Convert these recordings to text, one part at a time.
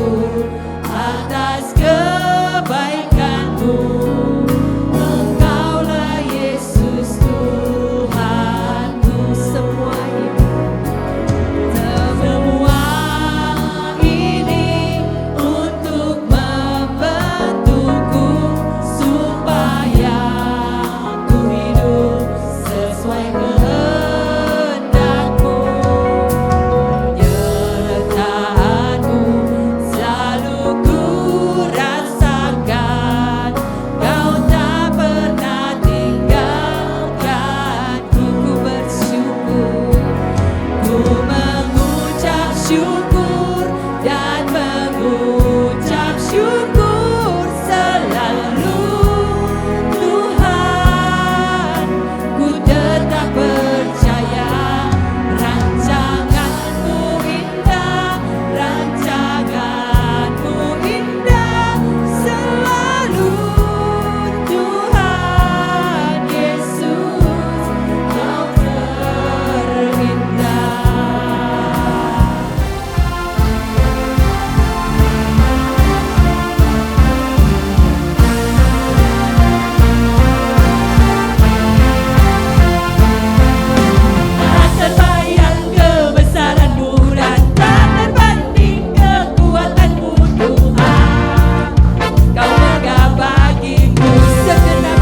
bersyukur atas kebaikan-Mu. Engkaulah Yesus Tuhanku. Semua ini untuk membentukku supaya ku hidup sesuai kehendak-Mu. Penyertaan-Mu selalu ku rasakan. Kau tak pernah tinggalkanku. Ku bersyukur, ku mengucap syukur dan mengucap syukur selalu. Tuhan, ku tetap percaya rancangan-Mu indah, rancangan-Mu indah selalu. Tuhan Yesus, Kau terindah. Tak terbayang kebesaran-Mu dan tak terbanding kekuatan-Mu, Tuhan. Kau megah bagiku segenap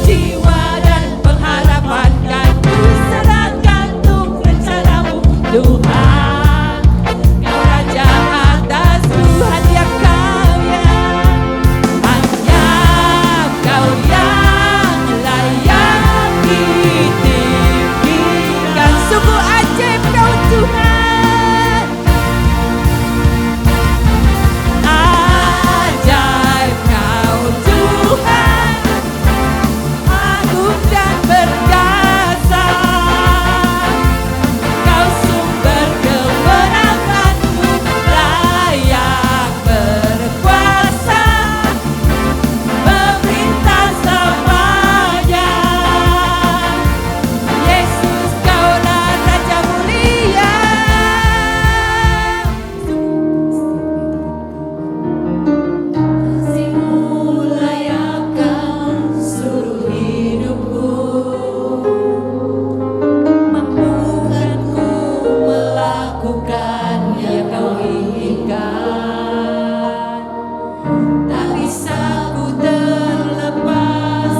jiwa dan pengharapan kan ku serahkan untuk rencana-Mu, Tuhan. Kau Raja atas Tuhan yang kaya, hanya Kau yang layak ditinggikan. Sungguh ajaib Kau Tuhan, ajaib Kau Tuhan, agung dan perkasa. Kau sumber kemenangan-Mu, layak berkuasa, memerintah selamanya. Yesus, Kaulah Raja mulia. Kasih-Mu layakkan seluruh hidupku, mampukan ku melakukan yang Kau inginkan. Tak bisa ku terlepas,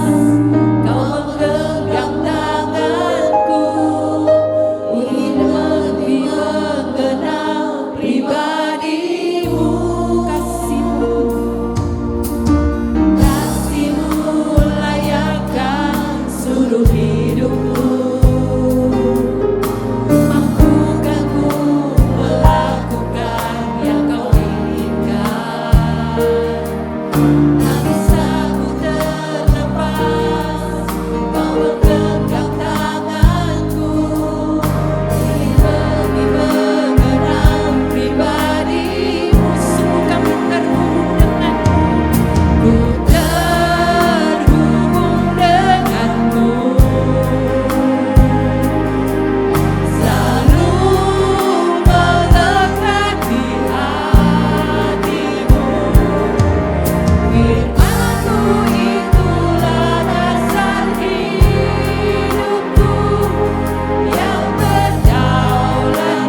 Kau menggenggam tanganku, ingin lebih mengenal pribadi-Mu. Kasih-Mu layakkan seluruh hidupku, mampukan ku melakukan yang Kau inginkan. Tak bisa ku terlepas, Kau menggenggam tanganku, ingin lebih mengenal pribadi-Mu. Sungguh kami terhubung denganmu, ku terhubung denganmu, selalu melekat di hatimu. Firman-Mu itulah dasar hidupku, yang berdaulat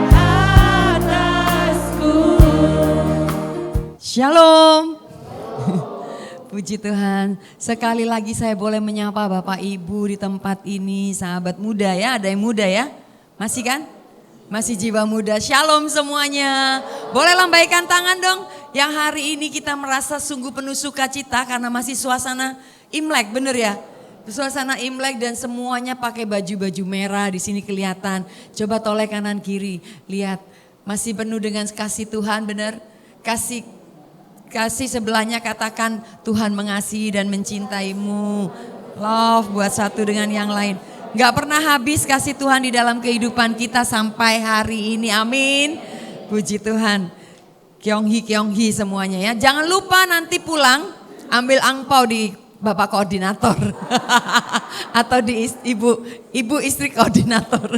atasku. Shalom. Puji Tuhan, sekali lagi saya boleh menyapa Bapak Ibu di tempat ini, sahabat muda ya, ada yang muda ya? Masih kan? Masih jiwa muda, shalom semuanya. Boleh lambaikan tangan dong, yang hari ini kita merasa sungguh penuh sukacita karena masih suasana Imlek, bener ya? Suasana Imlek dan semuanya pakai baju-baju merah, di sini kelihatan. Coba toleh kanan kiri, lihat masih penuh dengan kasih Tuhan, bener? Kasih sebelahnya katakan Tuhan mengasihi dan mencintaimu. Love buat satu dengan yang lain. Gak pernah habis kasih Tuhan di dalam kehidupan kita sampai hari ini. Amin. Puji Tuhan. Kyonghi semuanya ya. Jangan lupa nanti pulang ambil angpau di Bapak Koordinator. Atau di ibu istri koordinator.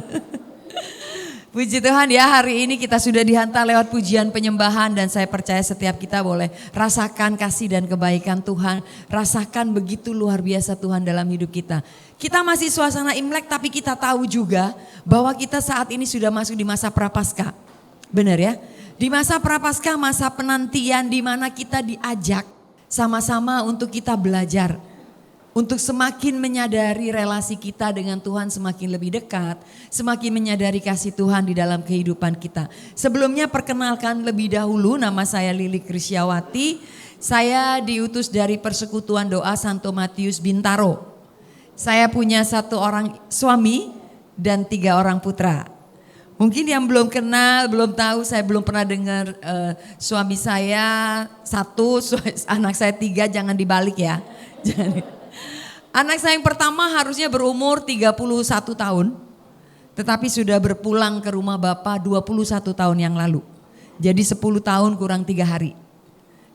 Puji Tuhan ya, hari ini kita sudah dihantar lewat pujian penyembahan dan saya percaya setiap kita boleh rasakan kasih dan kebaikan Tuhan. Rasakan begitu luar biasa Tuhan dalam hidup kita. Kita masih suasana Imlek tapi kita tahu juga bahwa kita saat ini sudah masuk di masa Prapaskah. Benar ya? Di masa Prapaskah, masa penantian di mana kita diajak sama-sama untuk kita belajar. Untuk semakin menyadari relasi kita dengan Tuhan semakin lebih dekat, semakin menyadari kasih Tuhan di dalam kehidupan kita. Sebelumnya perkenalkan lebih dahulu, nama saya Lili Krisyawati. Saya diutus dari Persekutuan Doa Santo Matius Bintaro. Saya punya 1 orang suami dan 3 orang putra. Mungkin yang belum kenal, belum tahu, saya belum pernah dengar suami saya 1, anak saya 3, jangan dibalik ya. Anak saya yang pertama harusnya berumur 31 tahun, tetapi sudah berpulang ke rumah Bapak 21 tahun yang lalu. Jadi 10 tahun kurang 3 hari.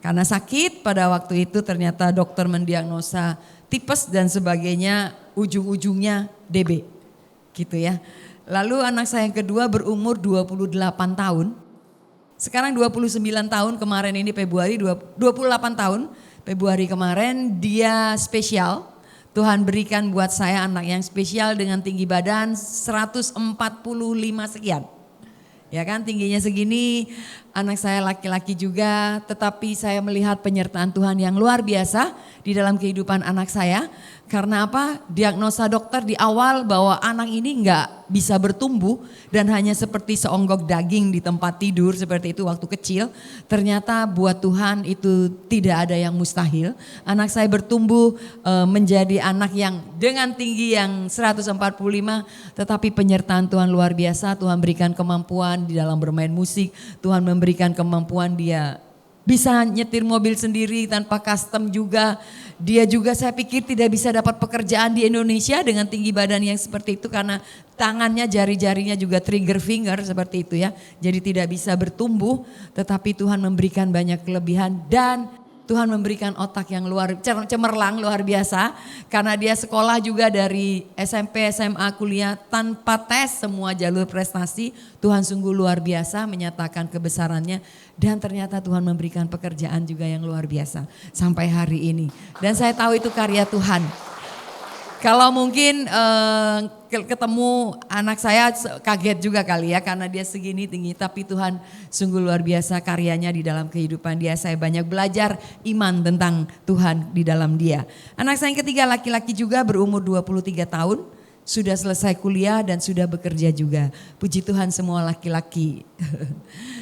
Karena sakit pada waktu itu ternyata dokter mendiagnosa tipes dan sebagainya, ujung-ujungnya DB. Gitu ya. Lalu anak saya yang kedua berumur 28 tahun. Sekarang 29 tahun, kemarin ini Februari 28 tahun. Februari kemarin dia spesial. Tuhan berikan buat saya anak yang spesial dengan tinggi badan 145 sekian. Ya kan, tingginya segini, anak saya laki-laki juga, tetapi saya melihat penyertaan Tuhan yang luar biasa di dalam kehidupan anak saya. Karena apa? Diagnosa dokter di awal bahwa anak ini enggak bisa bertumbuh dan hanya seperti seonggok daging di tempat tidur seperti itu waktu kecil. Ternyata buat Tuhan itu tidak ada yang mustahil. Anak saya bertumbuh menjadi anak yang dengan tinggi yang 145, tetapi penyertaan Tuhan luar biasa. Tuhan berikan kemampuan di dalam bermain musik, Tuhan memberikan kemampuan dia bisa nyetir mobil sendiri tanpa custom juga. Dia juga saya pikir tidak bisa dapat pekerjaan di Indonesia dengan tinggi badan yang seperti itu karena tangannya, jari-jarinya juga trigger finger seperti itu ya. Jadi tidak bisa bertumbuh, tetapi Tuhan memberikan banyak kelebihan dan Tuhan memberikan otak yang cemerlang luar biasa. Karena dia sekolah juga dari SMP, SMA, kuliah tanpa tes, semua jalur prestasi. Tuhan sungguh luar biasa menyatakan kebesarannya. Dan ternyata Tuhan memberikan pekerjaan juga yang luar biasa sampai hari ini. Dan saya tahu itu karya Tuhan. Kalau mungkin ketemu anak saya kaget juga kali ya karena dia segini tinggi, tapi Tuhan sungguh luar biasa karyanya di dalam kehidupan dia. Saya banyak belajar iman tentang Tuhan di dalam dia. Anak saya yang ketiga laki-laki juga berumur 23 tahun, sudah selesai kuliah dan sudah bekerja juga. Puji Tuhan semua laki-laki.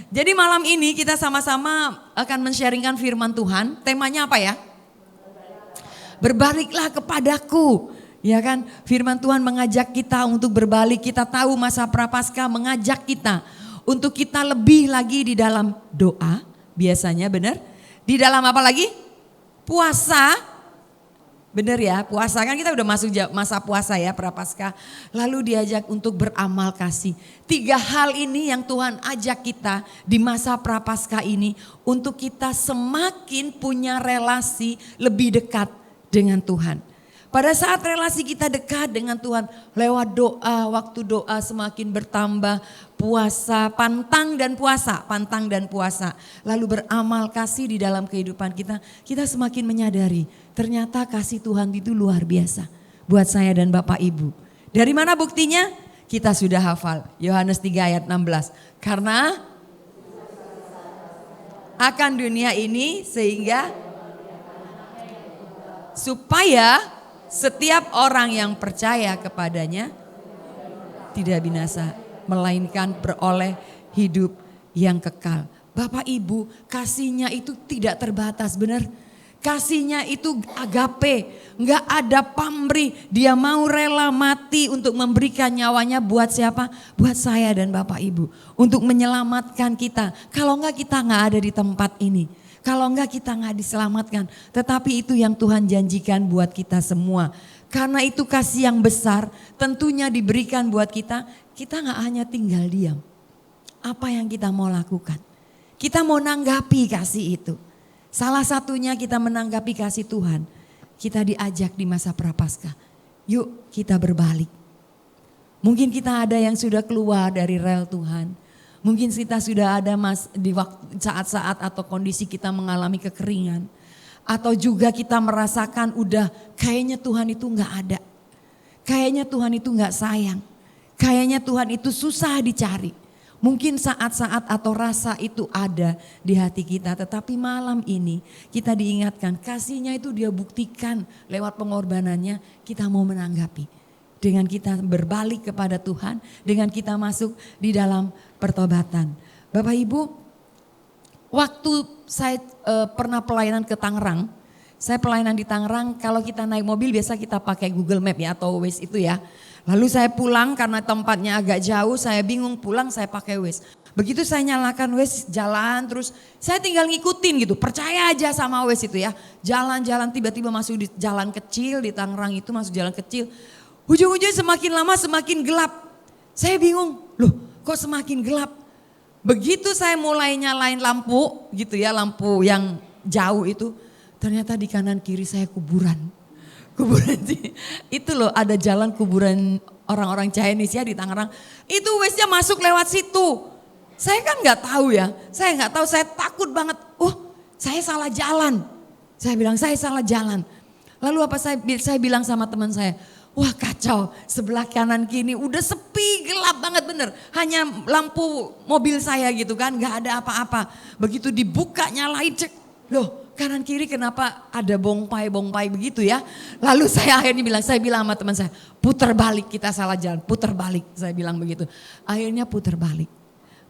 Jadi malam ini kita sama-sama akan men-sharingkan firman Tuhan. Temanya apa ya? Berbaliklah kepadaku. Ya kan, firman Tuhan mengajak kita untuk berbalik. Kita tahu masa Prapaskah mengajak kita untuk kita lebih lagi di dalam doa. Biasanya benar. Di dalam apa lagi? Puasa. Benar ya, puasa kan kita udah masuk masa puasa ya Prapaskah. Lalu diajak untuk beramal kasih. 3 hal ini yang Tuhan ajak kita di masa Prapaskah ini. Untuk kita semakin punya relasi lebih dekat dengan Tuhan. Pada saat relasi kita dekat dengan Tuhan lewat doa, waktu doa semakin bertambah, puasa, pantang dan puasa. Lalu beramal kasih di dalam kehidupan kita, kita semakin menyadari ternyata kasih Tuhan itu luar biasa buat saya dan Bapak Ibu. Dari mana buktinya? Kita sudah hafal Yohanes 3 ayat 16. Karena akan dunia ini sehingga supaya setiap orang yang percaya kepadanya tidak binasa, melainkan beroleh hidup yang kekal. Bapak Ibu, kasihnya itu tidak terbatas, benar? Kasihnya itu agape, nggak ada pamrih. Dia mau rela mati untuk memberikan nyawanya buat siapa? Buat saya dan Bapak Ibu. Untuk menyelamatkan kita. Kalau enggak kita nggak ada di tempat ini. Kalau enggak kita nggak diselamatkan. Tetapi itu yang Tuhan janjikan buat kita semua. Karena itu kasih yang besar tentunya diberikan buat kita. Kita nggak hanya tinggal diam. Apa yang kita mau lakukan? Kita mau nanggapi kasih itu. Salah satunya kita menanggapi kasih Tuhan. Kita diajak di masa Prapaskah. Yuk kita berbalik. Mungkin kita ada yang sudah keluar dari rel Tuhan. Mungkin kita sudah ada di waktu saat-saat atau kondisi kita mengalami kekeringan. Atau juga kita merasakan udah kayaknya Tuhan itu gak ada. Kayaknya Tuhan itu gak sayang. Kayaknya Tuhan itu susah dicari. Mungkin saat-saat atau rasa itu ada di hati kita. Tetapi malam ini kita diingatkan kasihnya itu dia buktikan lewat pengorbanannya, kita mau menanggapi. Dengan kita berbalik kepada Tuhan, dengan kita masuk di dalam pertobatan. Bapak Ibu, waktu saya pernah pelayanan ke Tangerang, saya pelayanan di Tangerang, kalau kita naik mobil biasa kita pakai Google Map ya atau Waze itu ya. Lalu saya pulang karena tempatnya agak jauh, saya bingung pulang saya pakai Waze. Begitu saya nyalakan Waze jalan terus saya tinggal ngikutin gitu, percaya aja sama Waze itu ya. Jalan-jalan tiba-tiba masuk di jalan kecil di Tangerang itu masuk jalan kecil. Ujung-ujungnya semakin lama semakin gelap. Saya bingung, loh kok semakin gelap? Begitu saya mulai nyalain lampu gitu ya, lampu yang jauh itu. Ternyata di kanan kiri saya kuburan. Kuburan itu loh ada jalan kuburan orang-orang Chinese ya di Tangerang. Itu Waze-nya masuk lewat situ. Saya kan gak tahu ya, saya takut banget. Saya salah jalan. Saya bilang saya salah jalan. Lalu apa saya bilang sama teman saya, wah kacau, sebelah kanan kiri udah sepi, gelap banget bener. Hanya lampu mobil saya gitu kan, gak ada apa-apa. Begitu dibuka nyalain cek, loh kanan kiri kenapa ada bongpai begitu ya. Lalu saya akhirnya saya bilang sama teman saya, putar balik kita salah jalan, putar balik. Saya bilang begitu, akhirnya putar balik.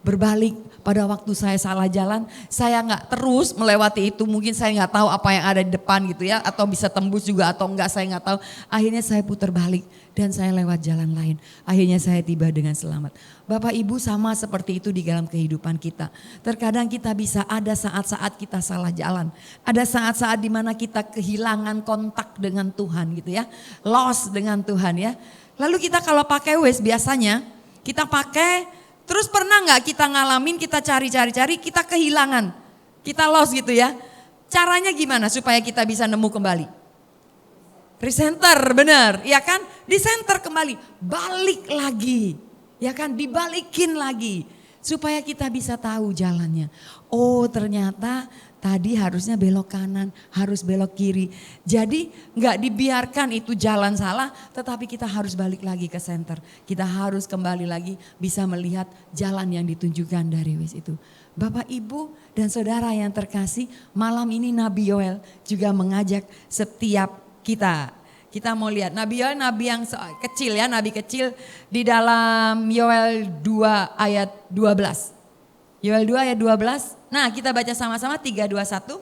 Berbalik pada waktu saya salah jalan, saya nggak terus melewati itu, mungkin saya nggak tahu apa yang ada di depan gitu ya, atau bisa tembus juga atau enggak saya nggak tahu. Akhirnya saya putar balik dan saya lewat jalan lain. Akhirnya saya tiba dengan selamat. Bapak Ibu sama seperti itu di dalam kehidupan kita. Terkadang kita bisa ada saat-saat kita salah jalan, ada saat-saat di mana kita kehilangan kontak dengan Tuhan gitu ya, lost dengan Tuhan ya. Lalu kita kalau pakai Waze biasanya kita pakai. Terus pernah nggak kita ngalamin, kita cari-cari, kita kehilangan, kita lost gitu ya. Caranya gimana supaya kita bisa nemu kembali? Recenter, benar, ya kan? Di-center kembali, balik lagi, ya kan? Dibalikin lagi supaya kita bisa tahu jalannya. Oh ternyata tadi harusnya belok kanan, harus belok kiri. Jadi nggak dibiarkan itu jalan salah, tetapi kita harus balik lagi ke center. Kita harus kembali lagi bisa melihat jalan yang ditunjukkan dari Waze itu. Bapak, Ibu, dan Saudara yang terkasih, malam ini Nabi Yoel juga mengajak setiap kita. Kita mau lihat Nabi Yoel, nabi yang kecil ya, nabi kecil di dalam Yoel 2 ayat 12. Yoel 2 ayat 12. Nah kita baca sama-sama 3, 2, 1.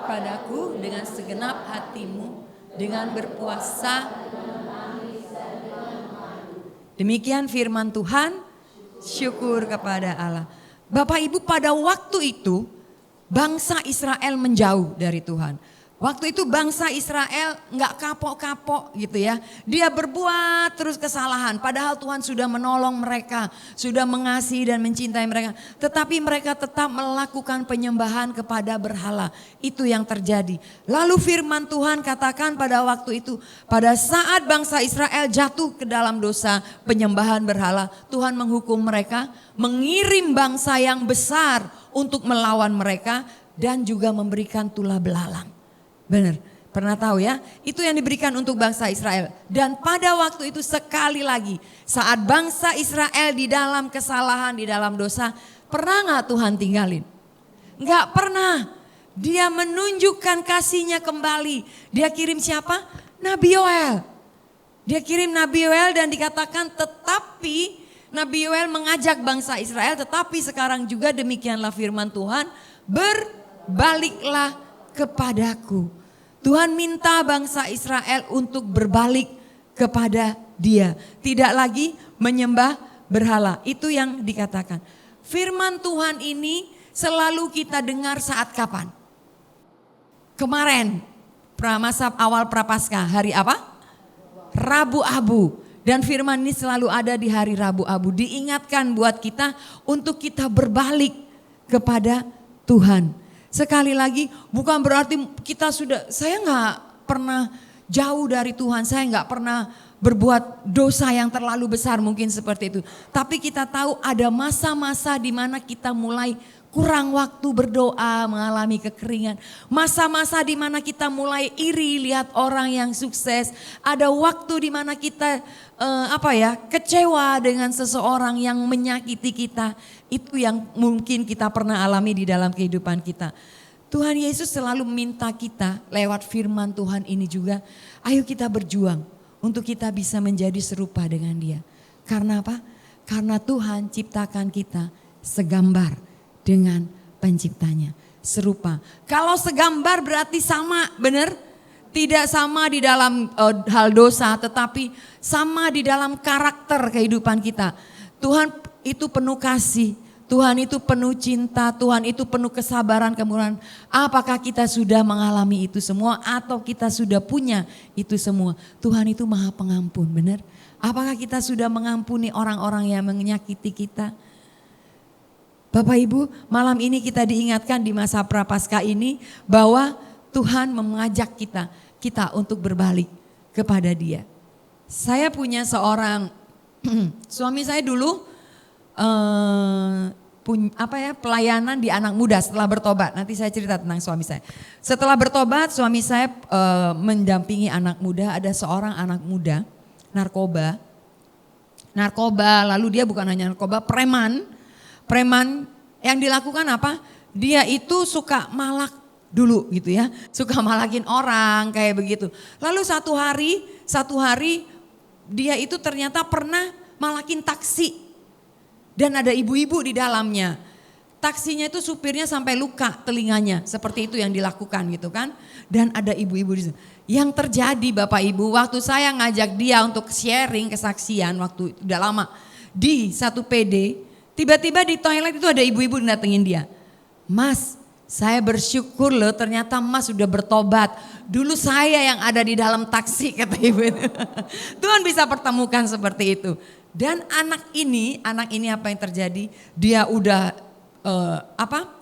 Padaku dengan segenap hatimu, dengan berpuasa. Demikian firman Tuhan, syukur kepada Allah. Bapak Ibu pada waktu itu bangsa Israel menjauh dari Tuhan. Waktu itu bangsa Israel nggak kapok-kapok gitu ya. Dia berbuat terus kesalahan. Padahal Tuhan sudah menolong mereka. Sudah mengasihi dan mencintai mereka. Tetapi mereka tetap melakukan penyembahan kepada berhala. Itu yang terjadi. Lalu firman Tuhan katakan pada waktu itu. Pada saat bangsa Israel jatuh ke dalam dosa penyembahan berhala. Tuhan menghukum mereka. Mengirim bangsa yang besar untuk melawan mereka. Dan juga memberikan tulah belalang. Benar, pernah tahu ya? Itu yang diberikan untuk bangsa Israel. Dan pada waktu itu sekali lagi saat bangsa Israel di dalam kesalahan, di dalam dosa, pernah gak Tuhan tinggalin? Gak pernah. Dia menunjukkan kasihnya kembali. Dia kirim siapa? Nabi Yoel. Dia kirim Nabi Yoel dan dikatakan tetapi Nabi Yoel mengajak bangsa Israel, tetapi sekarang juga demikianlah firman Tuhan, berbaliklah kepadaku. Tuhan minta bangsa Israel untuk berbalik kepada Dia. Tidak lagi menyembah berhala. Itu yang dikatakan. Firman Tuhan ini selalu kita dengar saat kapan? Kemarin, masa awal Prapaskah, hari apa? Rabu Abu. Dan firman ini selalu ada di hari Rabu Abu. Diingatkan buat kita untuk kita berbalik kepada Tuhan. Sekali lagi bukan berarti kita sudah, saya nggak pernah jauh dari Tuhan, saya nggak pernah berbuat dosa yang terlalu besar mungkin seperti itu. Tapi kita tahu ada masa-masa di mana kita mulai kurang waktu berdoa, mengalami kekeringan. Masa-masa di mana kita mulai iri lihat orang yang sukses. Ada waktu di mana kita kecewa dengan seseorang yang menyakiti kita. Itu yang mungkin kita pernah alami di dalam kehidupan kita. Tuhan Yesus selalu minta kita lewat firman Tuhan ini juga, ayo kita berjuang untuk kita bisa menjadi serupa dengan Dia. Karena apa? Karena Tuhan ciptakan kita segambar dengan penciptanya, serupa. Kalau segambar berarti sama, benar? Tidak sama di dalam hal dosa, tetapi sama di dalam karakter kehidupan kita. Tuhan itu penuh kasih, Tuhan itu penuh cinta, Tuhan itu penuh kesabaran, kemurahan. Apakah kita sudah mengalami itu semua atau kita sudah punya itu semua? Tuhan itu Maha Pengampun, benar? Apakah kita sudah mengampuni orang-orang yang menyakiti kita? Bapak Ibu, malam ini kita diingatkan di masa Prapaskah ini bahwa Tuhan mengajak kita untuk berbalik kepada Dia. Saya punya seorang suami saya dulu pelayanan di anak muda setelah bertobat. Nanti saya cerita tentang suami saya. Setelah bertobat, suami saya mendampingi anak muda. Ada seorang anak muda narkoba, lalu dia bukan hanya narkoba, preman yang dilakukan apa? Dia itu suka malak dulu gitu ya. Suka malakin orang kayak begitu. Lalu satu hari dia itu ternyata pernah malakin taksi. Dan ada ibu-ibu di dalamnya. Taksinya itu supirnya sampai luka telinganya. Seperti itu yang dilakukan gitu kan. Dan ada ibu-ibu di situ. Yang terjadi Bapak Ibu, waktu saya ngajak dia untuk sharing kesaksian waktu udah lama. Di satu PD, tiba-tiba di toilet itu ada ibu-ibu datengin dia. Mas, saya bersyukur loh ternyata Mas sudah bertobat. Dulu saya yang ada di dalam taksi, kata ibu itu. Tuhan bisa pertemukan seperti itu. Dan anak ini apa yang terjadi? Dia udah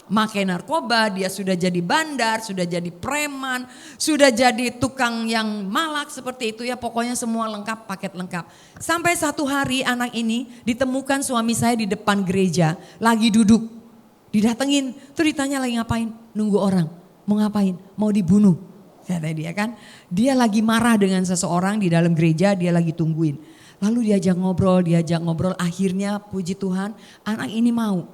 makai narkoba, dia sudah jadi bandar, sudah jadi preman, sudah jadi tukang yang malak seperti itu ya, pokoknya semua lengkap, paket lengkap. Sampai satu hari anak ini ditemukan suami saya di depan gereja, lagi duduk, didatengin, tuh ditanya lagi ngapain, nunggu orang, mau ngapain, mau dibunuh, kata dia kan. Dia lagi marah dengan seseorang di dalam gereja, dia lagi tungguin. Lalu diajak ngobrol, akhirnya puji Tuhan anak ini mau.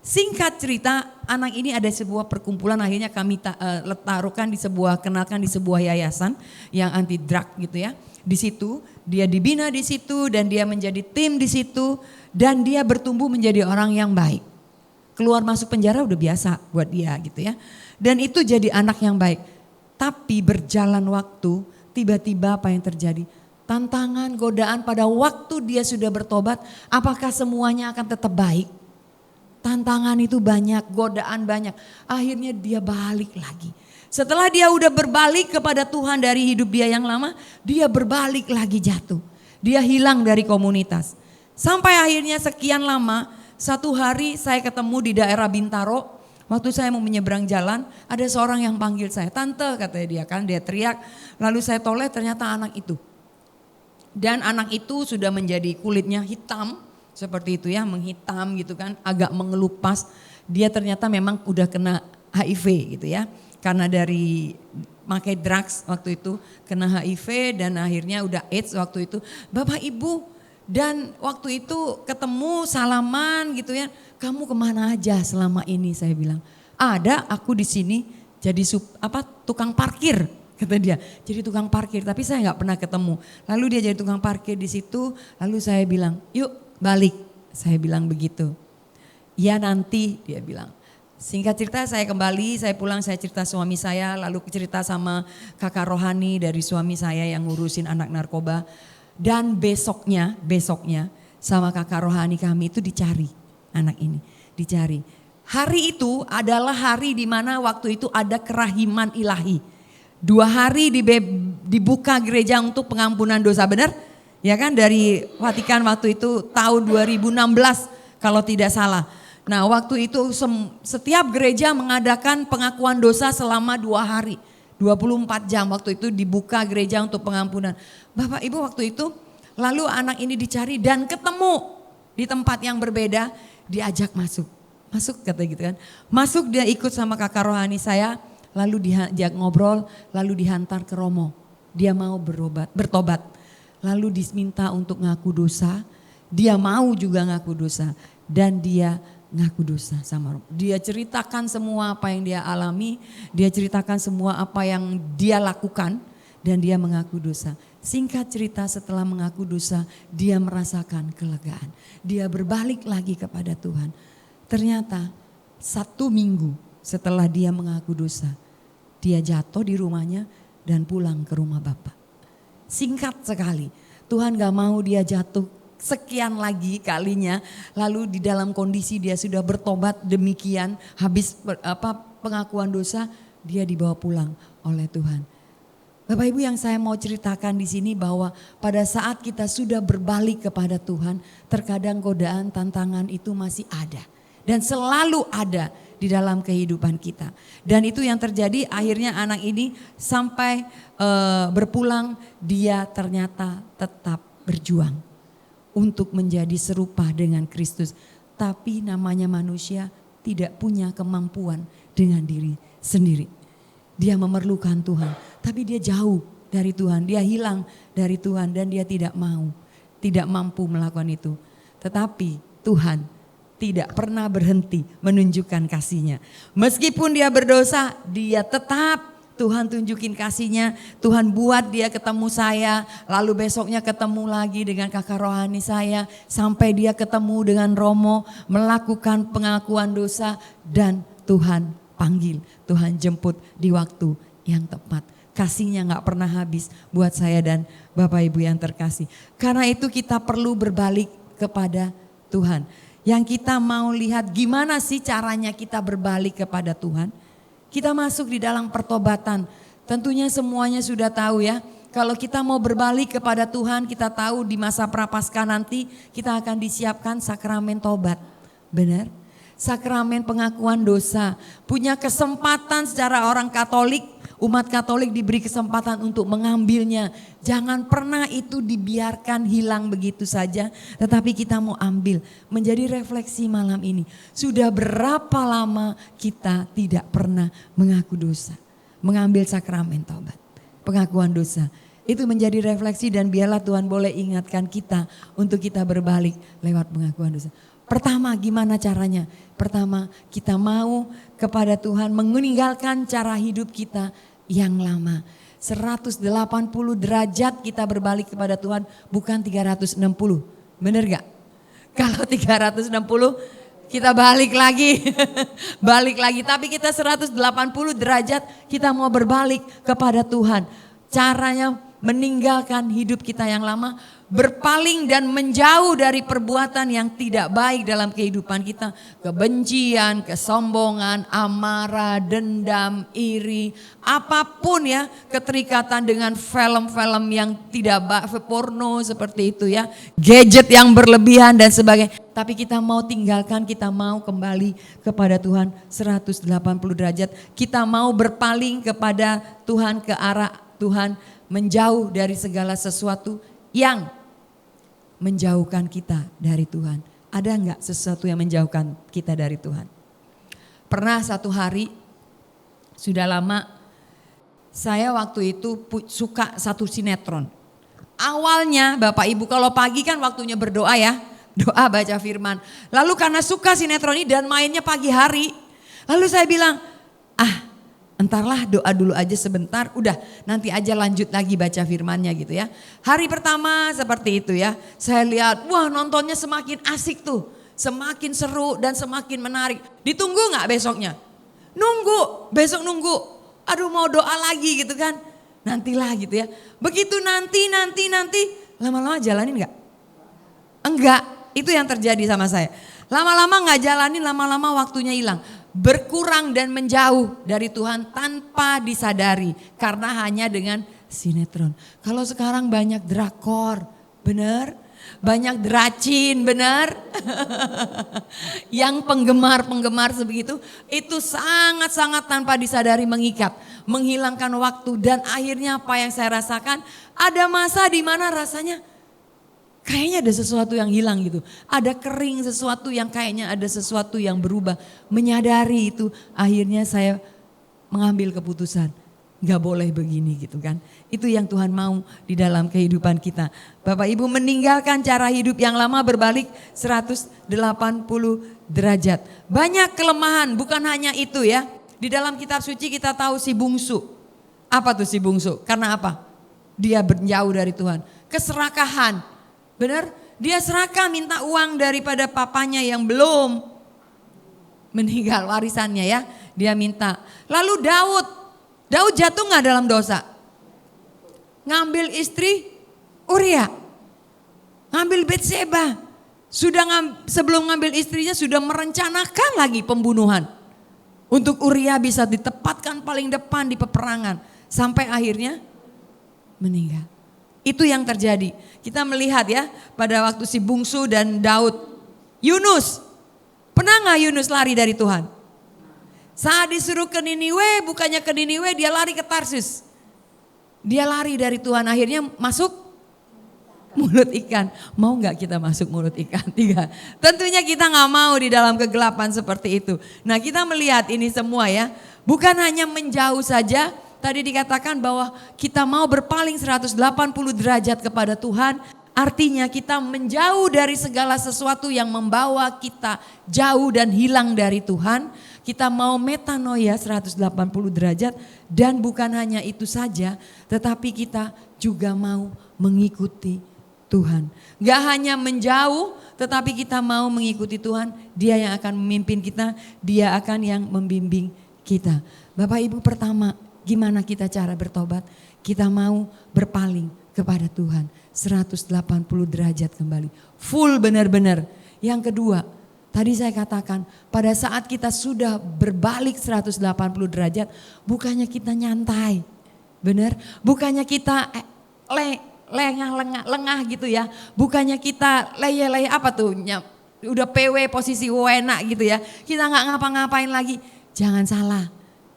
Singkat cerita, anak ini ada sebuah perkumpulan, akhirnya kami kenalkan di sebuah yayasan yang anti drug gitu ya. Di situ dia dibina di situ dan dia menjadi tim di situ dan dia bertumbuh menjadi orang yang baik. Keluar masuk penjara udah biasa buat dia gitu ya. Dan itu jadi anak yang baik. Tapi berjalan waktu, tiba-tiba apa yang terjadi? Tantangan, godaan pada waktu dia sudah bertobat, apakah semuanya akan tetap baik? Tantangan itu banyak, godaan banyak. Akhirnya dia balik lagi. Setelah dia udah berbalik kepada Tuhan dari hidup dia yang lama, dia berbalik lagi jatuh. Dia hilang dari komunitas. Sampai akhirnya sekian lama, satu hari saya ketemu di daerah Bintaro. Waktu saya mau menyeberang jalan, ada seorang yang panggil saya. Tante, katanya dia kan, dia teriak. Lalu saya toleh, ternyata anak itu. Dan anak itu sudah menjadi kulitnya hitam. Seperti itu ya, menghitam gitu kan, agak mengelupas. Dia ternyata memang udah kena HIV gitu ya. Karena dari pakai drugs waktu itu kena HIV dan akhirnya udah AIDS waktu itu. Bapak Ibu, dan waktu itu ketemu salaman gitu ya. Kamu kemana aja selama ini, saya bilang. Ada, aku di sini jadi tukang parkir, kata dia. Jadi tukang parkir, tapi saya nggak pernah ketemu. Lalu dia jadi tukang parkir di situ. Lalu saya bilang, yuk balik, saya bilang begitu. Ya nanti, dia bilang. Singkat cerita saya kembali, saya pulang, saya cerita suami saya, lalu cerita sama kakak rohani dari suami saya yang ngurusin anak narkoba. Dan besoknya sama kakak rohani kami itu dicari anak ini, dicari. Hari itu adalah hari di mana waktu itu ada kerahiman ilahi. 2 hari dibuka gereja untuk pengampunan dosa, benar? Ya kan, dari Vatikan waktu itu tahun 2016 kalau tidak salah. Nah waktu itu setiap gereja mengadakan pengakuan dosa selama 2 hari. 24 jam waktu itu dibuka gereja untuk pengampunan. Bapak Ibu waktu itu lalu anak ini dicari dan ketemu di tempat yang berbeda, diajak masuk. Masuk kata gitu kan. Masuk dia ikut sama kakak rohani saya, lalu diajak ngobrol, lalu dihantar ke Romo. Dia mau bertobat. Lalu diminta untuk ngaku dosa, dia mau juga ngaku dosa dan dia ngaku dosa sama Romo. Dia ceritakan semua apa yang dia alami, dia ceritakan semua apa yang dia lakukan dan dia mengaku dosa. Singkat cerita setelah mengaku dosa, dia merasakan kelegaan. Dia berbalik lagi kepada Tuhan. Ternyata 1 minggu setelah dia mengaku dosa, dia jatuh di rumahnya dan pulang ke rumah Bapak. Singkat sekali, Tuhan gak mau dia jatuh sekian lagi kalinya, lalu di dalam kondisi dia sudah bertobat demikian, habis pengakuan dosa, dia dibawa pulang oleh Tuhan. Bapak Ibu, yang saya mau ceritakan di sini bahwa pada saat kita sudah berbalik kepada Tuhan, terkadang godaan, tantangan itu masih ada dan selalu ada di dalam kehidupan kita. Dan itu yang terjadi, akhirnya anak ini sampai berpulang, dia ternyata tetap berjuang untuk menjadi serupa dengan Kristus. Tapi namanya manusia tidak punya kemampuan dengan diri sendiri. Dia memerlukan Tuhan, tapi dia jauh dari Tuhan, dia hilang dari Tuhan dan dia tidak mampu melakukan itu. Tetapi Tuhan tidak pernah berhenti menunjukkan kasih-Nya. Meskipun dia berdosa, dia tetap Tuhan tunjukin kasih-Nya. Tuhan buat dia ketemu saya, lalu besoknya ketemu lagi dengan kakak rohani saya, sampai dia ketemu dengan Romo, melakukan pengakuan dosa dan Tuhan panggil, Tuhan jemput di waktu yang tepat. Kasih-Nya gak pernah habis buat saya dan Bapak Ibu yang terkasih. Karena itu kita perlu berbalik kepada Tuhan. Yang kita mau lihat gimana sih caranya kita berbalik kepada Tuhan. Kita masuk di dalam pertobatan. Tentunya semuanya sudah tahu ya. Kalau kita mau berbalik kepada Tuhan, kita tahu di masa prapaskah nanti kita akan disiapkan sakramen tobat. Benar? Sakramen pengakuan dosa. Punya kesempatan secara orang Katolik, umat Katolik diberi kesempatan untuk mengambilnya. Jangan pernah itu dibiarkan hilang begitu saja. Tetapi kita mau ambil. Menjadi refleksi malam ini. Sudah berapa lama kita tidak pernah mengaku dosa. Mengambil sakramen taubat. Pengakuan dosa. Itu menjadi refleksi dan biarlah Tuhan boleh ingatkan kita untuk kita berbalik lewat pengakuan dosa. Pertama, gimana caranya? Pertama, kita mau kepada Tuhan meninggalkan cara hidup kita yang lama. 180 derajat kita berbalik kepada Tuhan, bukan 360. Benar gak? Kalau 360 kita balik lagi. Balik lagi, tapi kita 180 derajat kita mau berbalik kepada Tuhan. Caranya meninggalkan hidup kita yang lama, berpaling dan menjauh dari perbuatan yang tidak baik dalam kehidupan kita. Kebencian, kesombongan, amarah, dendam, iri, apapun ya, keterikatan dengan film-film yang tidak baik, porno seperti itu ya, gadget yang berlebihan dan sebagainya. Tapi kita mau tinggalkan, kita mau kembali kepada Tuhan 180 derajat. Kita mau berpaling kepada Tuhan, ke arah Tuhan, menjauh dari segala sesuatu yang menjauhkan kita dari Tuhan. Ada enggak sesuatu yang menjauhkan kita dari Tuhan? Pernah satu hari, sudah lama, saya waktu itu suka satu sinetron. Awalnya Bapak Ibu kalau pagi kan waktunya berdoa ya, doa baca firman. Lalu karena suka sinetron ini dan mainnya pagi hari, lalu saya bilang, entarlah doa dulu aja sebentar, udah nanti aja lanjut lagi baca firmannya gitu ya. Hari pertama seperti itu ya, saya lihat wah nontonnya semakin asik tuh, semakin seru dan semakin menarik. Ditunggu gak besoknya? Nunggu, besok nunggu, aduh mau doa lagi gitu kan. Nantilah gitu ya, begitu nanti, lama-lama jalanin gak? Enggak, itu yang terjadi sama saya. Lama-lama gak jalanin, lama-lama waktunya hilang. Berkurang dan menjauh dari Tuhan tanpa disadari karena hanya dengan sinetron. Kalau sekarang banyak drakor, benar? Banyak deracin, benar? Yang penggemar-penggemar sebegitu, itu sangat-sangat tanpa disadari mengikat, menghilangkan waktu. Dan akhirnya apa yang saya rasakan, ada masa di mana rasanya kayaknya ada sesuatu yang hilang gitu. Ada kering sesuatu yang kayaknya ada sesuatu yang berubah. Menyadari itu, akhirnya saya mengambil keputusan. Gak boleh begini gitu kan. Itu yang Tuhan mau di dalam kehidupan kita. Bapak Ibu meninggalkan cara hidup yang lama, berbalik 180 derajat. Banyak kelemahan, bukan hanya itu ya. Di dalam kitab suci kita tahu si bungsu. Apa tuh si bungsu? Karena apa? Dia berjauh dari Tuhan. Keserakahan. Benar? Dia serakah minta uang daripada papanya yang belum meninggal warisannya ya. Dia minta. Lalu Daud jatuh gak dalam dosa? Ngambil istri Uria. Ngambil Betseba. Sebelum ngambil istrinya sudah merencanakan lagi pembunuhan. Untuk Uria bisa ditempatkan paling depan di peperangan. Sampai akhirnya meninggal. Itu yang terjadi. Kita melihat ya pada waktu si bungsu dan Daud. Yunus. Pernah gak Yunus lari dari Tuhan? Saat disuruh ke Niniwe, bukannya ke Niniwe, dia lari ke Tarsus. Dia lari dari Tuhan, akhirnya masuk mulut ikan. Mau gak kita masuk mulut ikan? Tiga. Tentunya kita gak mau di dalam kegelapan seperti itu. Nah kita melihat ini semua ya. Bukan hanya menjauh saja, tadi dikatakan bahwa kita mau berpaling 180 derajat kepada Tuhan. Artinya kita menjauh dari segala sesuatu yang membawa kita jauh dan hilang dari Tuhan. Kita mau metanoia 180 derajat dan bukan hanya itu saja, tetapi kita juga mau mengikuti Tuhan. Gak hanya menjauh, tetapi kita mau mengikuti Tuhan. Dia yang akan memimpin kita, dia akan yang membimbing kita. Bapak Ibu, pertama gimana kita cara bertobat? Kita mau berpaling kepada Tuhan 180 derajat kembali. Full benar-benar. Yang kedua, tadi saya katakan pada saat kita sudah berbalik 180 derajat, bukannya kita nyantai, benar? Bukannya kita lengah gitu ya, bukannya kita leye-leye apa tuh, udah PW posisi wena gitu ya, kita nggak ngapa-ngapain lagi. Jangan salah.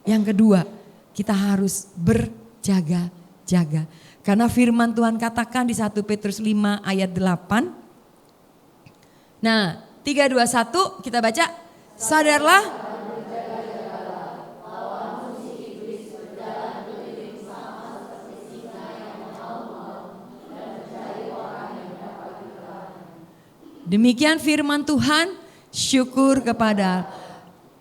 Yang kedua, kita harus berjaga-jaga. Karena firman Tuhan katakan di 1 Petrus 5 ayat 8. Nah, 3, 2, 1 kita baca. Sadarlah. Demikian firman Tuhan, syukur kepada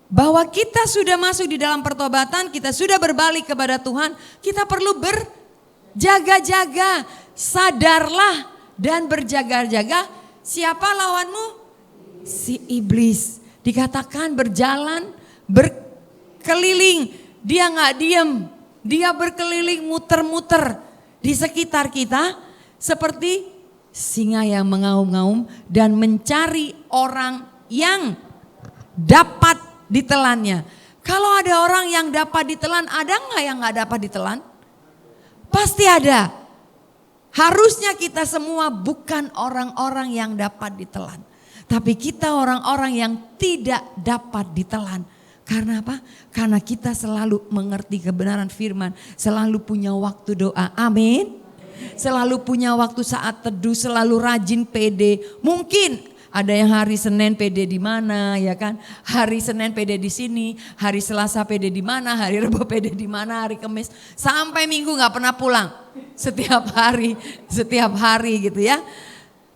bahwa kita sudah masuk di dalam pertobatan, kita sudah berbalik kepada Tuhan, kita perlu berjaga-jaga, sadarlah dan berjaga-jaga. Siapa lawanmu? Si iblis. Dikatakan berjalan, berkeliling, dia gak diem, dia berkeliling muter-muter di sekitar kita seperti singa yang mengaum-ngaum dan mencari orang yang dapat ditelannya. Kalau ada orang yang dapat ditelan, ada gak yang gak dapat ditelan? Pasti ada. Harusnya kita semua bukan orang-orang yang dapat ditelan. Tapi kita orang-orang yang tidak dapat ditelan. Karena apa? Karena kita selalu mengerti kebenaran firman. Selalu punya waktu doa. Amin. Selalu punya waktu saat teduh. Selalu rajin pede. Mungkin ada yang hari Senin PD di mana ya kan? Hari Senin PD di sini, hari Selasa PD di mana, hari Rabu PD di mana, hari Kamis sampai Minggu nggak pernah pulang. Setiap hari gitu ya.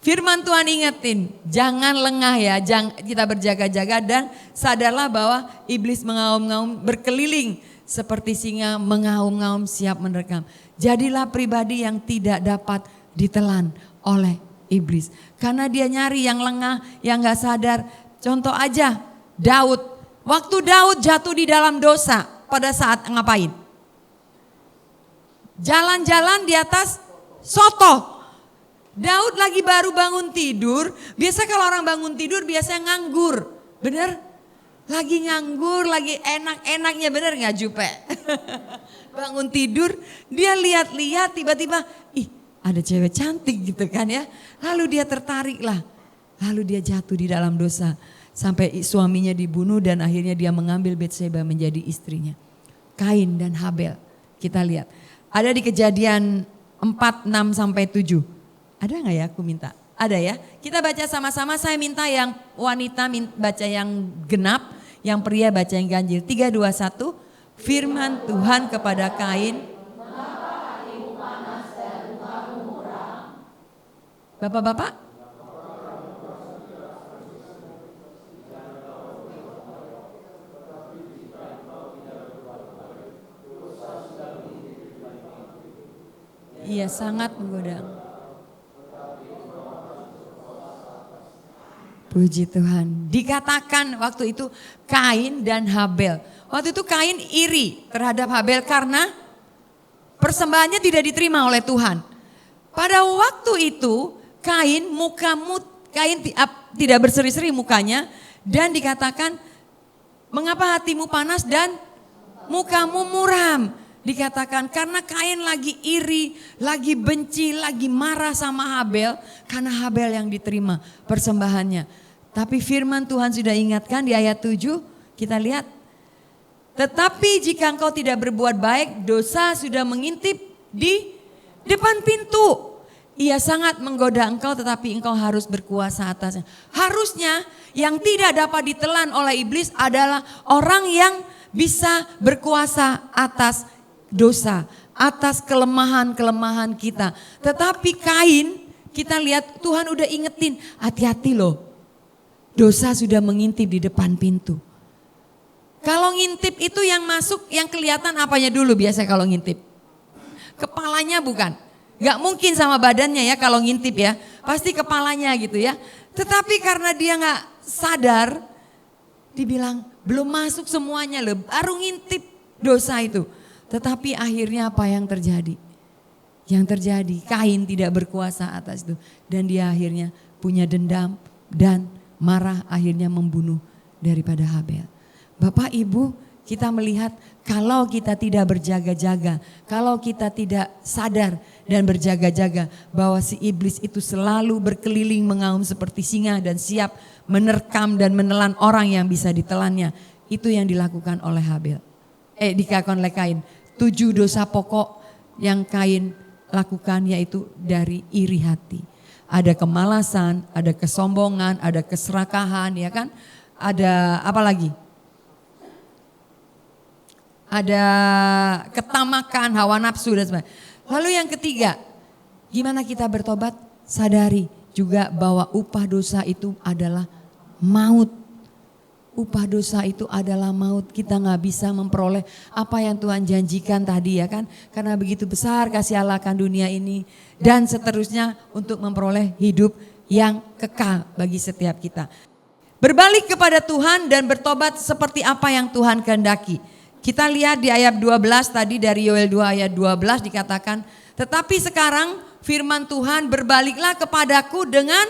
Firman Tuhan ingetin, jangan lengah ya, kita berjaga-jaga dan sadarlah bahwa iblis mengaum-ngaum berkeliling seperti singa mengaum-ngaum siap menerkam. Jadilah pribadi yang tidak dapat ditelan oleh iblis. Karena dia nyari yang lengah, yang gak sadar. Contoh aja Daud. Waktu Daud jatuh di dalam dosa pada saat ngapain? Jalan-jalan di atas soto. Daud lagi baru bangun tidur. Biasa kalau orang bangun tidur biasanya nganggur. Bener? Lagi nganggur, lagi enak-enaknya, bener gak Jupe? Bangun tidur, dia lihat-lihat tiba-tiba, ih ada cewek cantik gitu kan ya. Lalu dia tertarik lah. Lalu dia jatuh di dalam dosa. Sampai suaminya dibunuh dan akhirnya dia mengambil Batseba menjadi istrinya. Kain dan Habel. Kita lihat. Ada di Kejadian 4, 6 sampai 7. Ada gak ya aku minta? Ada ya. Kita baca sama-sama, saya minta yang wanita baca yang genap. Yang pria baca yang ganjil. 3, 2, 1. Firman Tuhan kepada Kain. Bapak-bapak? Iya, sangat menggoda. Puji Tuhan. Dikatakan waktu itu Kain dan Habel. Waktu itu Kain iri terhadap Habel karena persembahannya tidak diterima oleh Tuhan. Pada waktu itu Kain tidak berseri-seri mukanya dan dikatakan mengapa hatimu panas dan mukamu muram. Dikatakan karena Kain lagi iri, lagi benci, lagi marah sama Habel karena Habel yang diterima persembahannya. Tapi firman Tuhan sudah ingatkan di ayat 7 kita lihat. Tetapi jika engkau tidak berbuat baik, dosa sudah mengintip di depan pintu. Ia sangat menggoda engkau tetapi engkau harus berkuasa atasnya. Harusnya yang tidak dapat ditelan oleh iblis adalah orang yang bisa berkuasa atas dosa, atas kelemahan-kelemahan kita. Tetapi Kain kita lihat Tuhan udah ingetin, hati-hati loh. Dosa sudah mengintip di depan pintu. Kalau ngintip itu yang masuk, yang kelihatan apanya dulu biasa kalau ngintip? Kepalanya bukan. Gak mungkin sama badannya ya kalau ngintip ya. Pasti kepalanya gitu ya. Tetapi karena dia gak sadar. Dibilang belum masuk semuanya loh. Baru ngintip dosa itu. Tetapi akhirnya apa yang terjadi? Yang terjadi Kain tidak berkuasa atas itu. Dan dia akhirnya punya dendam dan marah akhirnya membunuh daripada Habel. Bapak Ibu, kita melihat kalau kita tidak berjaga-jaga, kalau kita tidak sadar dan berjaga-jaga bahwa si iblis itu selalu berkeliling mengaum seperti singa dan siap menerkam dan menelan orang yang bisa ditelannya. Itu yang dilakukan oleh Habel. Dilakukan oleh Kain. 7 dosa pokok yang Kain lakukan yaitu dari iri hati. Ada kemalasan, ada kesombongan, ada keserakahan ya kan. Ada apa lagi? Ada ketamakan, hawa nafsu dan sebagainya. Lalu yang ketiga, gimana kita bertobat? Sadari juga bahwa upah dosa itu adalah maut. Upah dosa itu adalah maut. Kita gak bisa memperoleh apa yang Tuhan janjikan tadi ya kan. Karena begitu besar kasih Allah akan dunia ini. Dan seterusnya untuk memperoleh hidup yang kekal bagi setiap kita. Berbalik kepada Tuhan dan bertobat seperti apa yang Tuhan kehendaki. Kita lihat di ayat 12 tadi dari Yoel 2 ayat 12 dikatakan. Tetapi sekarang firman Tuhan berbaliklah kepadaku dengan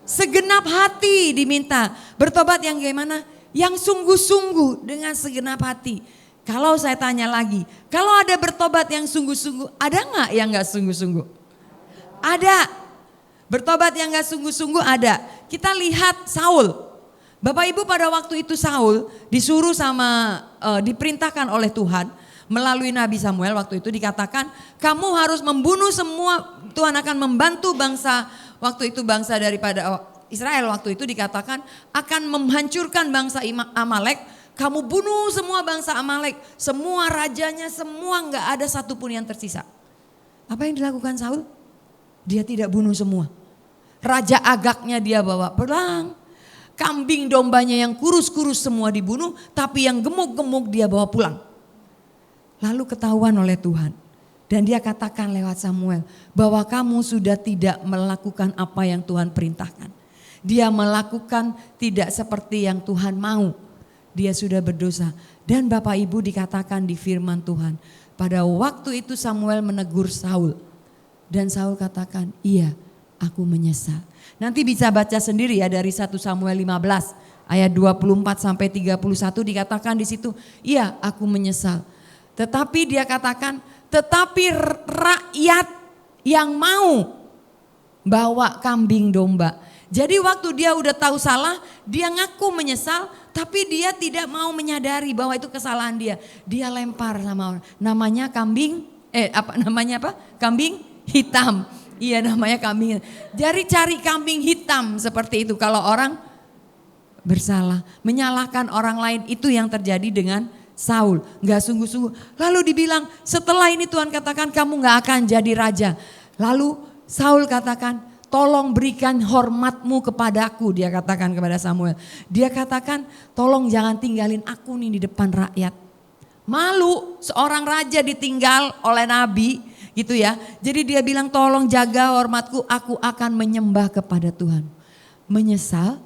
segenap hati diminta. Bertobat yang gimana? Yang sungguh-sungguh dengan segenap hati. Kalau saya tanya lagi, kalau ada bertobat yang sungguh-sungguh, ada gak yang gak sungguh-sungguh? Ada. Bertobat yang gak sungguh-sungguh ada. Kita lihat Saul. Bapak Ibu pada waktu itu Saul disuruh diperintahkan oleh Tuhan melalui Nabi Samuel waktu itu dikatakan kamu harus membunuh semua, Tuhan akan membantu bangsa waktu itu bangsa daripada Israel waktu itu dikatakan akan menghancurkan bangsa Amalek, kamu bunuh semua bangsa Amalek, semua rajanya semua nggak ada satupun yang tersisa. Apa yang dilakukan Saul? Dia tidak bunuh semua. Raja Agagnya dia bawa pulang. Kambing dombanya yang kurus-kurus semua dibunuh, tapi yang gemuk-gemuk dia bawa pulang. Lalu ketahuan oleh Tuhan. Dan dia katakan lewat Samuel bahwa kamu sudah tidak melakukan apa yang Tuhan perintahkan. Dia melakukan tidak seperti yang Tuhan mau. Dia sudah berdosa. Dan Bapak Ibu dikatakan di firman Tuhan. Pada waktu itu Samuel menegur Saul. Dan Saul katakan, iya aku menyesal. Nanti bisa baca sendiri ya dari 1 Samuel 15 ayat 24 sampai 31 dikatakan di situ, iya aku menyesal. Tetapi dia katakan, tetapi rakyat yang mau bawa kambing domba. Jadi waktu dia udah tahu salah, dia ngaku menyesal, tapi dia tidak mau menyadari bahwa itu kesalahan dia. Dia lempar sama orang. Namanya kambing, Kambing hitam. Iya, namanya kambing. Jadi cari kambing hitam seperti itu. Kalau orang bersalah, menyalahkan orang lain, itu yang terjadi dengan Saul. Gak sungguh-sungguh. Lalu dibilang, setelah ini Tuhan katakan kamu gak akan jadi raja. Lalu Saul katakan, tolong berikan hormatmu kepadaku, dia katakan kepada Samuel. Dia katakan, tolong jangan tinggalin aku nih di depan rakyat. Malu seorang raja ditinggal oleh nabi gitu ya. Jadi dia bilang, tolong jaga hormatku, aku akan menyembah kepada Tuhan. Menyesal,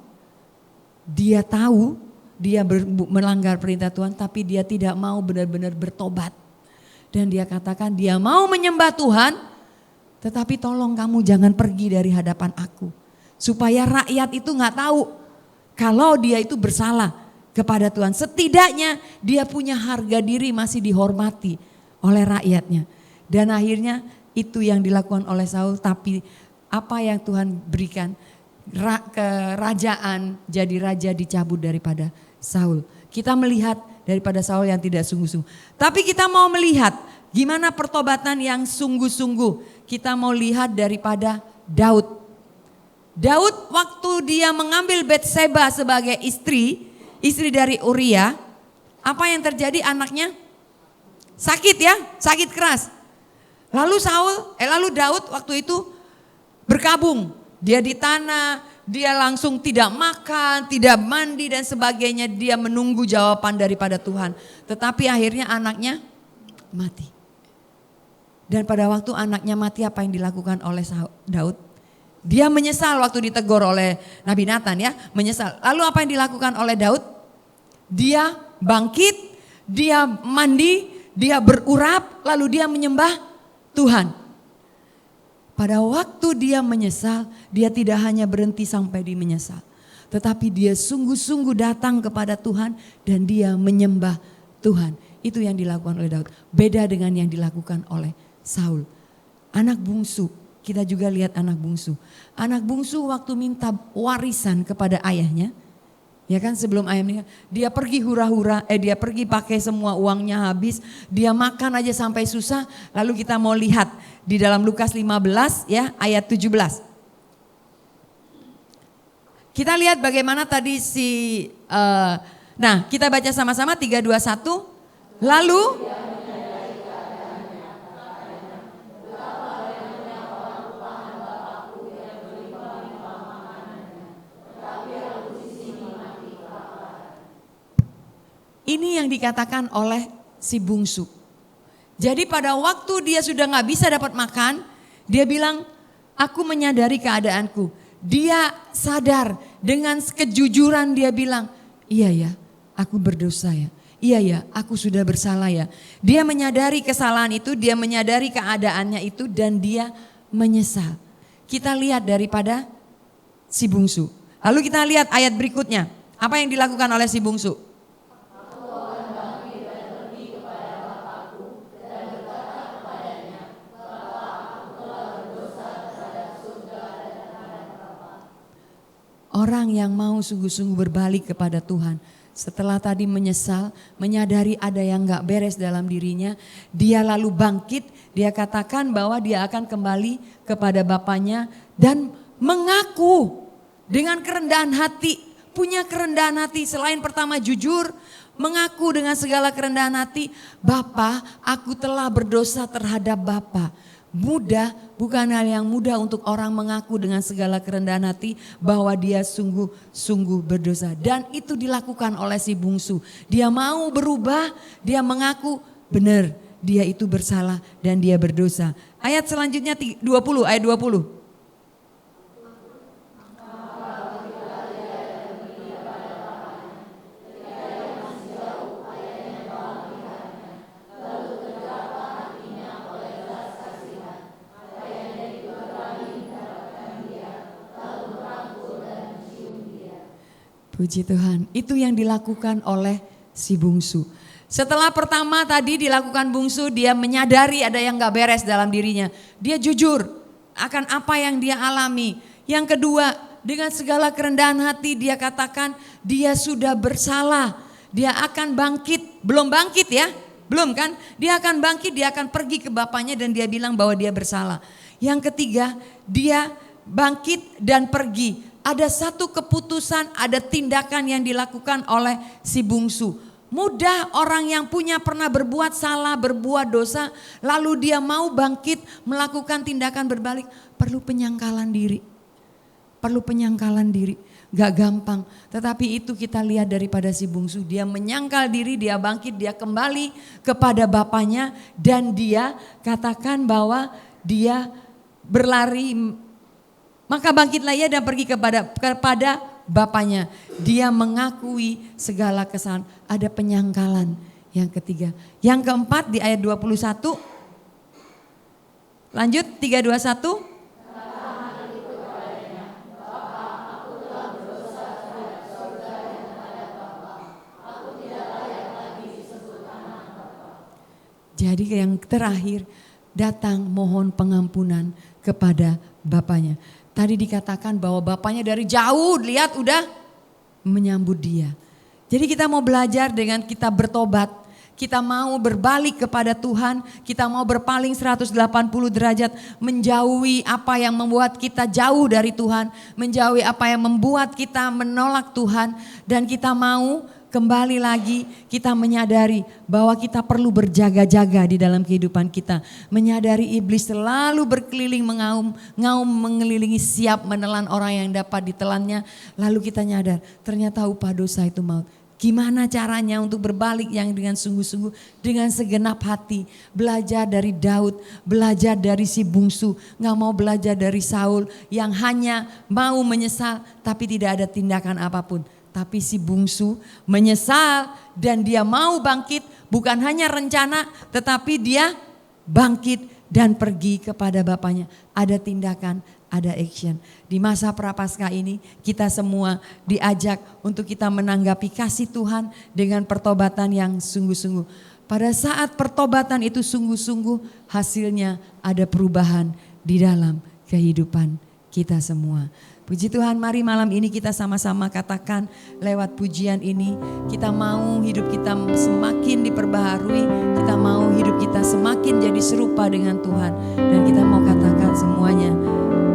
dia tahu dia melanggar perintah Tuhan, tapi dia tidak mau benar-benar bertobat. Dan dia katakan dia mau menyembah Tuhan, tetapi tolong kamu jangan pergi dari hadapan aku. Supaya rakyat itu gak tahu kalau dia itu bersalah kepada Tuhan. Setidaknya dia punya harga diri masih dihormati oleh rakyatnya. Dan akhirnya itu yang dilakukan oleh Saul. Tapi apa yang Tuhan berikan, kerajaan jadi raja dicabut daripada Saul. Kita melihat daripada Saul yang tidak sungguh-sungguh. Tapi kita mau melihat gimana pertobatan yang sungguh-sungguh. Kita mau lihat daripada Daud. Daud waktu dia mengambil Batseba sebagai istri dari Uria, apa yang terjadi? Anaknya sakit ya, sakit keras. Lalu Daud waktu itu berkabung. Dia di tanah, dia langsung tidak makan, tidak mandi dan sebagainya. Dia menunggu jawaban daripada Tuhan. Tetapi akhirnya anaknya mati. Dan pada waktu anaknya mati, apa yang dilakukan oleh Daud? Dia menyesal waktu ditegur oleh Nabi Nathan ya, menyesal. Lalu apa yang dilakukan oleh Daud? Dia bangkit, dia mandi, dia berurap, lalu dia menyembah Tuhan. Pada waktu dia menyesal, dia tidak hanya berhenti sampai di menyesal. Tetapi dia sungguh-sungguh datang kepada Tuhan dan dia menyembah Tuhan. Itu yang dilakukan oleh Daud. Beda dengan yang dilakukan oleh Saul. Anak bungsu, kita juga lihat anak bungsu. Anak bungsu waktu minta warisan kepada ayahnya, ya kan sebelum ayahnya, dia pergi hura-hura, dia pergi pakai semua uangnya habis, dia makan aja sampai susah. Lalu kita mau lihat di dalam Lukas 15 ya ayat 17. Kita lihat bagaimana tadi kita baca sama-sama 3, 2, 1. Lalu ini yang dikatakan oleh si bungsu. Jadi pada waktu dia sudah gak bisa dapat makan, dia bilang, aku menyadari keadaanku. Dia sadar dengan kejujuran dia bilang, iya ya aku berdosa ya. Iya ya aku sudah bersalah ya. Dia menyadari kesalahan itu, dia menyadari keadaannya itu dan dia menyesal. Kita lihat daripada si bungsu. Lalu kita lihat ayat berikutnya. Apa yang dilakukan oleh si bungsu? Orang yang mau sungguh-sungguh berbalik kepada Tuhan. Setelah tadi menyesal, menyadari ada yang gak beres dalam dirinya. Dia lalu bangkit, dia katakan bahwa dia akan kembali kepada bapaknya. Dan mengaku dengan kerendahan hati, punya kerendahan hati. Selain pertama jujur, mengaku dengan segala kerendahan hati. Bapa, aku telah berdosa terhadap Bapa. Mudah, bukan hal yang mudah untuk orang mengaku dengan segala kerendahan hati bahwa dia sungguh-sungguh berdosa. Dan itu dilakukan oleh si bungsu. Dia mau berubah, dia mengaku benar dia itu bersalah dan dia berdosa. Ayat selanjutnya 20, ayat 20. Puji Tuhan, itu yang dilakukan oleh si bungsu. Setelah pertama tadi dilakukan bungsu, dia menyadari ada yang gak beres dalam dirinya. Dia jujur akan apa yang dia alami. Yang kedua, dengan segala kerendahan hati dia katakan dia sudah bersalah. Dia akan bangkit, belum bangkit ya, belum kan? Dia akan bangkit, dia akan pergi ke bapaknya dan dia bilang bahwa dia bersalah. Yang ketiga, dia bangkit dan pergi. Ada satu keputusan, ada tindakan yang dilakukan oleh si bungsu. Mudah orang yang pernah berbuat salah, berbuat dosa, lalu dia mau bangkit melakukan tindakan berbalik, perlu penyangkalan diri. Perlu penyangkalan diri, gak gampang. Tetapi itu kita lihat daripada si bungsu, dia menyangkal diri, dia bangkit, dia kembali kepada bapaknya dan dia katakan bahwa dia berlari, maka bangkitlah ia dan pergi kepada bapaknya. Dia mengakui segala kesalahan, ada penyangkalan. Yang ketiga, yang keempat di ayat 21. Lanjut 321. Jadi yang terakhir, datang mohon pengampunan kepada bapaknya. Tadi dikatakan bahwa bapaknya dari jauh lihat udah menyambut dia. Jadi kita mau belajar dengan kita bertobat. Kita mau berbalik kepada Tuhan. Kita mau berpaling 180 derajat. Menjauhi apa yang membuat kita jauh dari Tuhan. Menjauhi apa yang membuat kita menolak Tuhan. Dan kita mau kembali lagi kita menyadari bahwa kita perlu berjaga-jaga di dalam kehidupan kita. Menyadari iblis selalu berkeliling mengaum mengelilingi siap menelan orang yang dapat ditelannya. Lalu kita nyadar ternyata upah dosa itu maut. Gimana caranya untuk berbalik yang dengan sungguh-sungguh, dengan segenap hati. Belajar dari Daud, belajar dari si bungsu. Gak mau belajar dari Saul yang hanya mau menyesal tapi tidak ada tindakan apapun. Tapi si bungsu menyesal dan dia mau bangkit, bukan hanya rencana tetapi dia bangkit dan pergi kepada bapaknya. Ada tindakan, ada action. Di masa Prapaskah ini kita semua diajak untuk kita menanggapi kasih Tuhan dengan pertobatan yang sungguh-sungguh. Pada saat pertobatan itu sungguh-sungguh, hasilnya ada perubahan di dalam kehidupan kita semua. Puji Tuhan, mari malam ini kita sama-sama katakan lewat pujian ini, kita mau hidup kita semakin diperbaharui, kita mau hidup kita semakin jadi serupa dengan Tuhan. Dan kita mau katakan semuanya.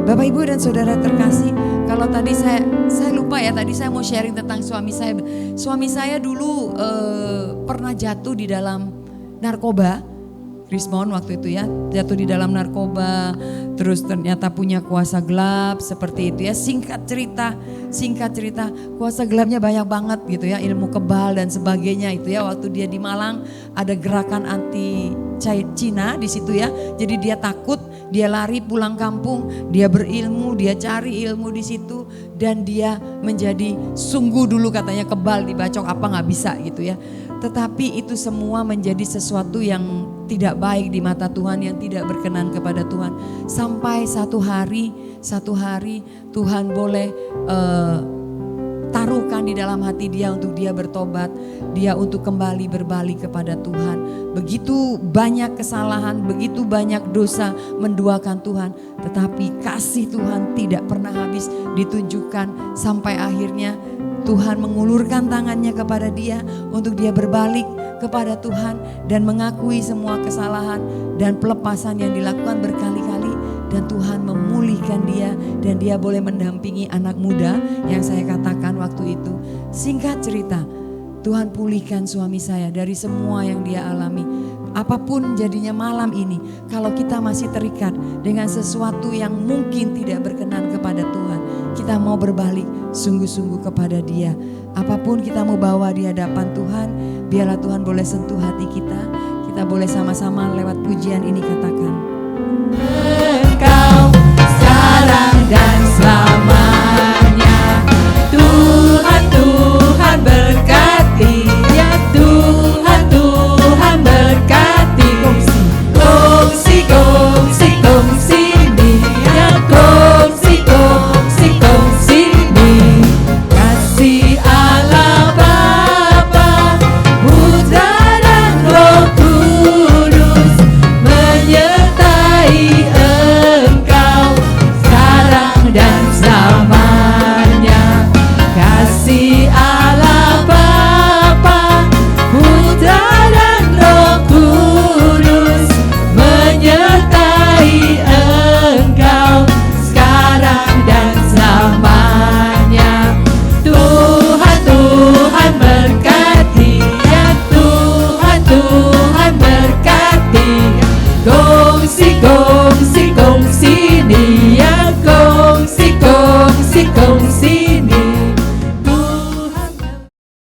Bapak Ibu dan Saudara terkasih, kalau tadi saya lupa ya, tadi saya mau sharing tentang suami saya. Suami saya dulu pernah jatuh di dalam narkoba. Rismon waktu itu ya, jatuh di dalam narkoba, terus ternyata punya kuasa gelap seperti itu ya. Singkat cerita, kuasa gelapnya banyak banget gitu ya, ilmu kebal dan sebagainya itu ya. Waktu dia di Malang ada gerakan anti Cina di situ ya. Jadi dia takut, dia lari pulang kampung, dia berilmu, dia cari ilmu di situ dan dia menjadi sungguh dulu katanya kebal, dibacok apa nggak bisa gitu ya. Tetapi itu semua menjadi sesuatu yang tidak baik di mata Tuhan, yang tidak berkenan kepada Tuhan. Sampai satu hari Tuhan boleh taruhkan di dalam hati dia untuk dia bertobat, dia untuk kembali berbalik kepada Tuhan. Begitu banyak kesalahan, begitu banyak dosa menduakan Tuhan, tetapi kasih Tuhan tidak pernah habis ditunjukkan sampai akhirnya Tuhan mengulurkan tangannya kepada dia untuk dia berbalik kepada Tuhan dan mengakui semua kesalahan dan pelepasan yang dilakukan berkali-kali, dan Tuhan memulihkan dia dan dia boleh mendampingi anak muda yang saya katakan waktu itu. Singkat cerita, Tuhan pulihkan suami saya dari semua yang dia alami. Apapun jadinya malam ini, kalau kita masih terikat dengan sesuatu yang mungkin tidak berkenan kepada Tuhan, kita mau berbalik sungguh-sungguh kepada Dia. Apapun kita mau bawa di hadapan Tuhan, biarlah Tuhan boleh sentuh hati kita. Kita boleh sama-sama lewat pujian ini katakan, Engkau sekarang dan selamanya, Tuhan, Tuhan berkati, ya Tuhan, Tuhan berkati. Kongsi, kongsi, kongsi nih, ya kongsi, kongsi, kongsi nih. Kasih Allah Bapa, Putra dan kongsi, kongsi, kongsi nih.